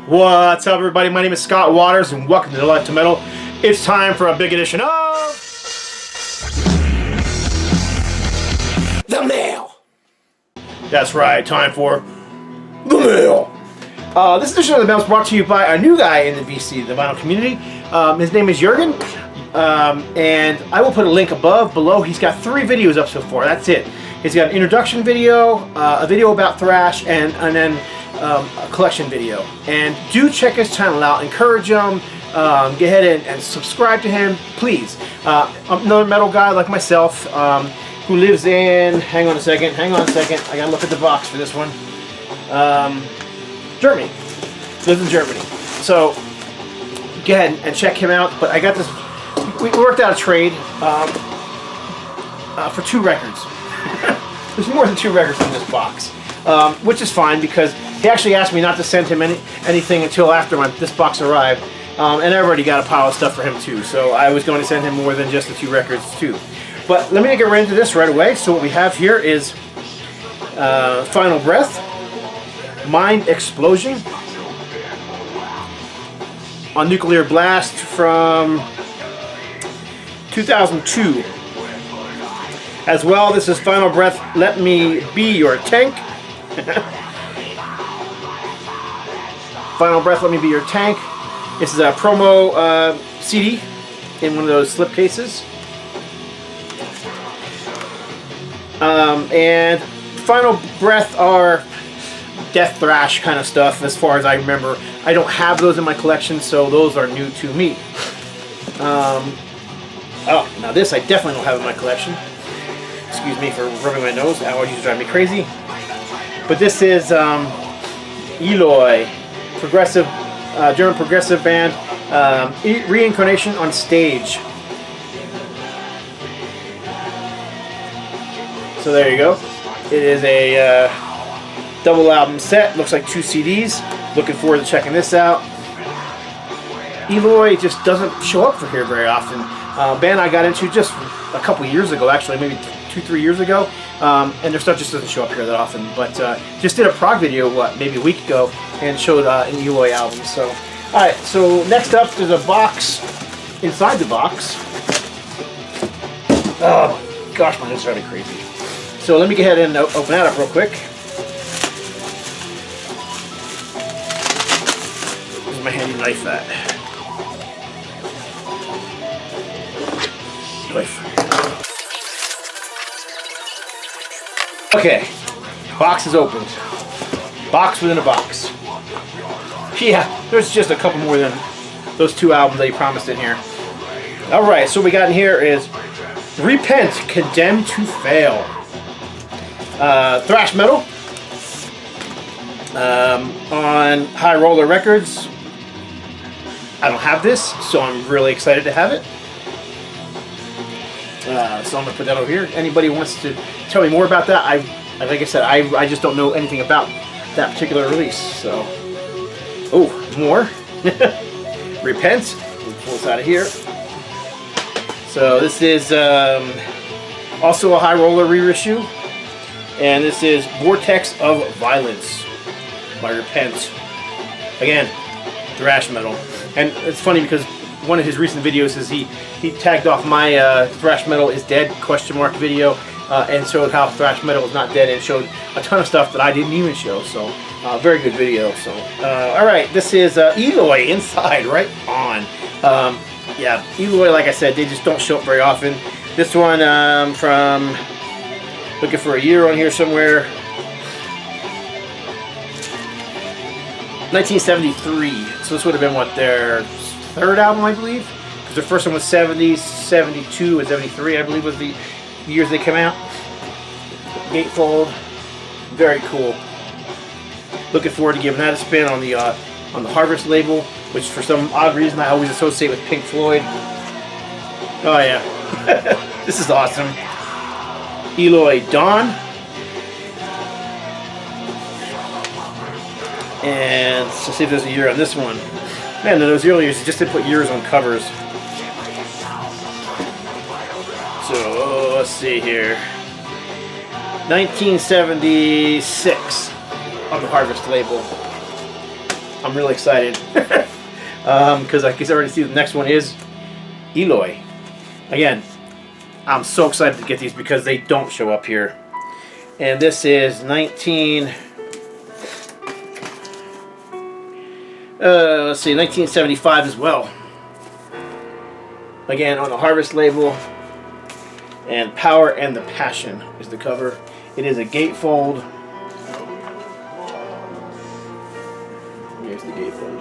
What's up, everybody? My name is Scott Waters, and welcome to No Life to Metal. It's time for a big edition of The Mail. That's right, time for The Mail. This edition of The Mail is brought to you by a new guy in the VC, the vinyl community. His name is Jürgen, and I will put a link below. He's got 3 videos up so far. That's it. He's got an introduction video, a video about thrash, and then a collection video. And do check his channel out. Encourage him. Get ahead and subscribe to him, please. Another metal guy like myself who lives in, hang on a second, I gotta look at the box for this one. Germany. Lives in Germany. So go ahead and check him out. But I got this, we worked out a trade for 2 records. There's more than 2 records in this box, which is fine because he actually asked me not to send him anything until after this box arrived, and I already got a pile of stuff for him too, so I was going to send him more than just the 2 records too. But let me get right into this right away. So what we have here is Final Breath, Mind Explosion, on Nuclear Blast from 2002. As well, this is Final Breath, Let Me Be Your Tank. Final Breath, Let Me Be Your Tank. This is a promo CD in one of those slip cases. And Final Breath are death thrash kind of stuff as far as I remember. I don't have those in my collection, so those are new to me. Oh, now this I definitely don't have in my collection. Excuse me for rubbing my nose. Allergies drive me crazy. But this is Eloy, progressive, German progressive band, Reincarnation on Stage. So there you go. It is a double album set. Looks like 2 CDs. Looking forward to checking this out. Eloy just doesn't show up for here very often. Band I got into just a couple years ago, actually, maybe 2-3 years ago, and their stuff just doesn't show up here that often. But just did a prog video, maybe a week ago, and showed an Eloy album. So, all right. So next up, there's a box inside the box. Oh gosh, my nose is driving me crazy. So let me go ahead and open that up real quick. Where's my handy knife at? Okay, box is opened. Box within a box. Yeah, there's just a couple more than those 2 albums that he promised in here. Alright, so what we got in here is Repent, Condemned to Fail. Thrash metal. On High Roller Records. I don't have this, so I'm really excited to have it. So I'm going to put that over here. Anybody wants to tell me more about that, like I said, I just don't know anything about that particular release. So, oh, more. Repent. We'll pull this out of here. So this is also a High Roller reissue. And this is Vortex of Violence by Repent. Again, thrash metal. And it's funny because one of his recent videos is he tagged off my thrash metal is dead ? Video and showed how thrash metal is not dead, and showed a ton of stuff that I didn't even show. So very good video. So alright, this is Eloy inside, right on. Yeah, Eloy, like I said, they just don't show up very often. This one from, looking for a year on here somewhere, 1973. So this would have been what, their 3rd album, I believe, because their first one was 70, 72, and 73, I believe, was the years they came out. Gatefold, very cool. Looking forward to giving that a spin on the Harvest label, which for some odd reason I always associate with Pink Floyd. Oh yeah, this is awesome. Eloy Dawn, and let's see if there's a year on this one. Man, those early years, just didn't put years on covers. So, let's see here. 1976 on the Harvest label. I'm really excited. Because I can already see the next one is Eloy. Again, I'm so excited to get these because they don't show up here. And this is 1975 as well. Again, on the Harvest label. And Power and the Passion is the cover. It is a gatefold. Here's the gatefold.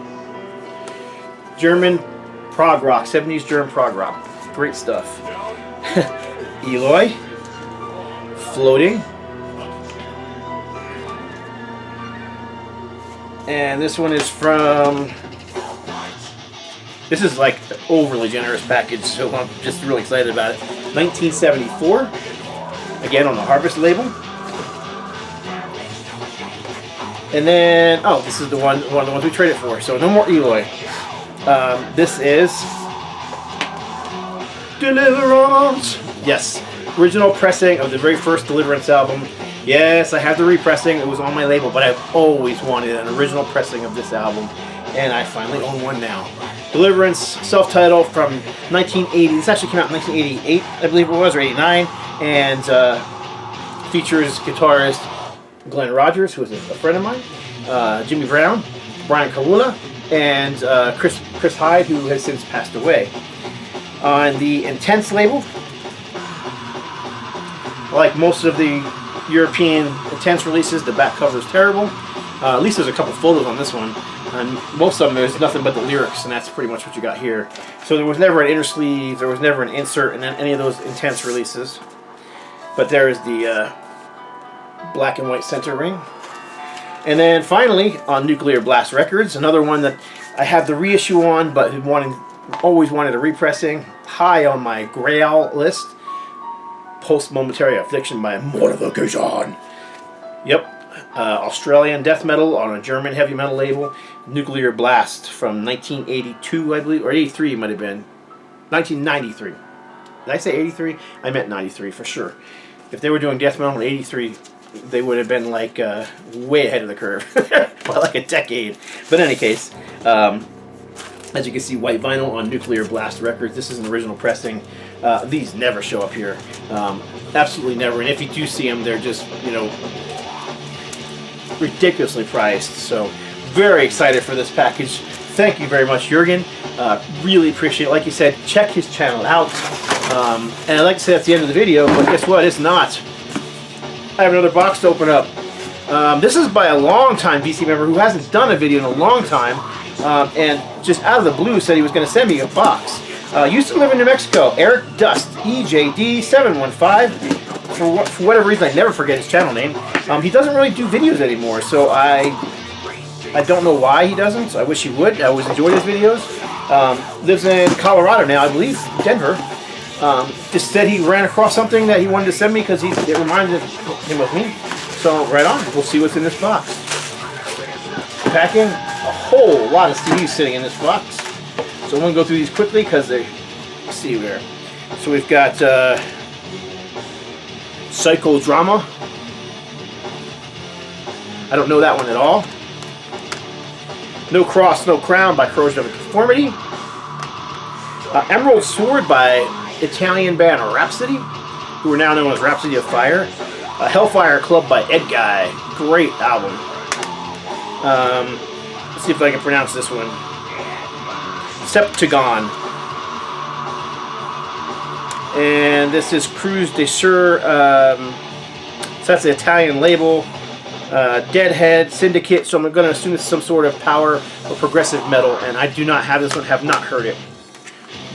German prog rock, 70s German prog rock. Great stuff. Eloy. Floating. And this one is from... This is like an overly generous package, so I'm just really excited about it. 1974. Again on the Harvest label. And then, oh, this is one of the ones we traded for. So no more Eloy. This is Deliverance. Yes, original pressing of the very first Deliverance album. Yes, I have the repressing. It was on my label, but I've always wanted an original pressing of this album, and I finally own one now. Deliverance, self-titled from 1980. This actually came out in 1988, I believe it was, or 89, and features guitarist Glenn Rogers, who is a friend of mine, Jimmy Brown, Brian Carula, and Chris Hyde, who has since passed away. On the Intense label, like most of the European Intense releases, the back cover is terrible. At least there's a couple photos on this one. And most of them, there's nothing but the lyrics, and that's pretty much what you got here. So there was never an inner sleeve, there was never an insert in any of those Intense releases. But there is the black and white center ring. And then finally, on Nuclear Blast Records, another one that I have the reissue on, but always wanted a repressing. High on my Grail list. Post Momentary Affliction by Mortification. Yep. Australian death metal on a German heavy metal label. Nuclear Blast from 1982, I believe, or 83 it might have been. 1993. Did I say 83? I meant 93 for sure. If they were doing death metal in 83, they would have been like way ahead of the curve. By like a decade. But in any case, as you can see, white vinyl on Nuclear Blast Records. This is an original pressing. These never show up here. Absolutely never. And if you do see them, they're just, you know, ridiculously priced. So very excited for this package. Thank you very much, Jürgen. Really appreciate it. Like you said, check his channel out. And I'd like to say that's the end of the video, but guess what? It's not. I have another box to open up. This is by a long-time VC member who hasn't done a video in a long time, and just out of the blue said he was going to send me a box. Used to live in New Mexico. Eric Dust, EJD715. For whatever reason, I never forget his channel name. He doesn't really do videos anymore, so I don't know why he doesn't. I wish he would. I always enjoyed his videos. Lives in Colorado now, I believe, Denver. Just said he ran across something that he wanted to send me because it reminded him of me. So right on, we'll see what's in this box. Packing a whole lot of CDs sitting in this box. So I'm going to go through these quickly because they, let's see where. So we've got Psychodrama. I don't know that one at all. No Cross, No Crown by Corrosion of Conformity. Emerald Sword by Italian band Rhapsody, who are now known as Rhapsody of Fire. Hellfire Club by Ed Guy. Great album. Let's see if I can pronounce this one. Septagon. And this is Cruz de Sur. So that's the Italian label. Deadhead, Syndicate. So I'm going to assume it's some sort of power or progressive metal. And I do not have this one, have not heard it.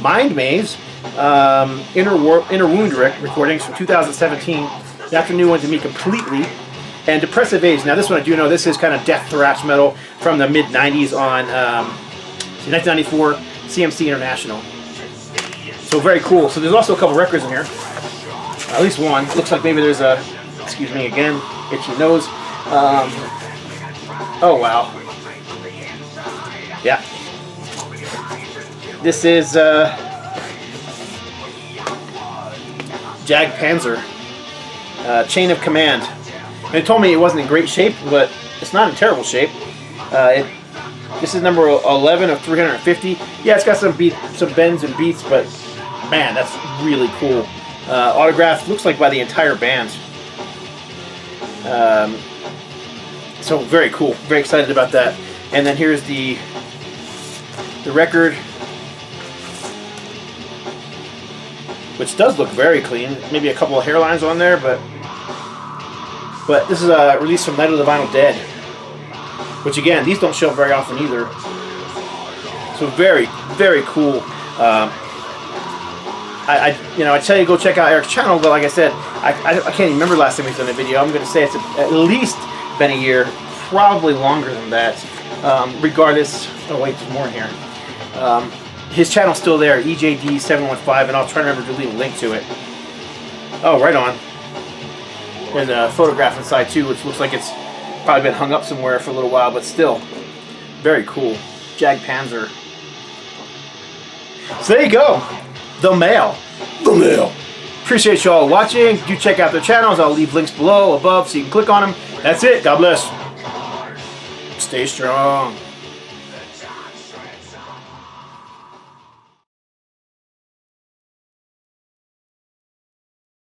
Mind Maze. Inner Wound recordings from 2017. That's a new one to me completely. And Depressive Age. Now this one I do know, this is kind of death thrash metal from the mid-90s on 1994 CMC International. So very cool. So there's also a couple records in here. At least one. Looks like maybe there's a, excuse me again, itchy nose. Oh wow. Yeah. This is Jag Panzer. Chain of Command. And it told me it wasn't in great shape, but it's not in terrible shape. It This is number 11 of 350. Yeah, it's got some bends and beats, but man, that's really cool. Autographed, looks like by the entire band. So very cool. Very excited about that. And then here's the record, which does look very clean. Maybe a couple of hairlines on there, but this is a release from Night of the Vinyl Dead, which again, these don't show up very often either. So very, very cool. I tell you go check out Eric's channel, but like I said, I can't even remember last time he's done a video. I'm going to say it's at least been a year, probably longer than that. Regardless, oh wait, there's more in here. His channel's still there, EJD715, and I'll try to remember to leave a link to it. Oh, right on. There's a photograph inside too, which looks like it's probably been hung up somewhere for a little while, but still, very cool. Jag Panzer. So there you go. The mail. The mail. Appreciate you all watching. Do check out their channels. I'll leave links below, above, so you can click on them. That's it. God bless. Stay strong.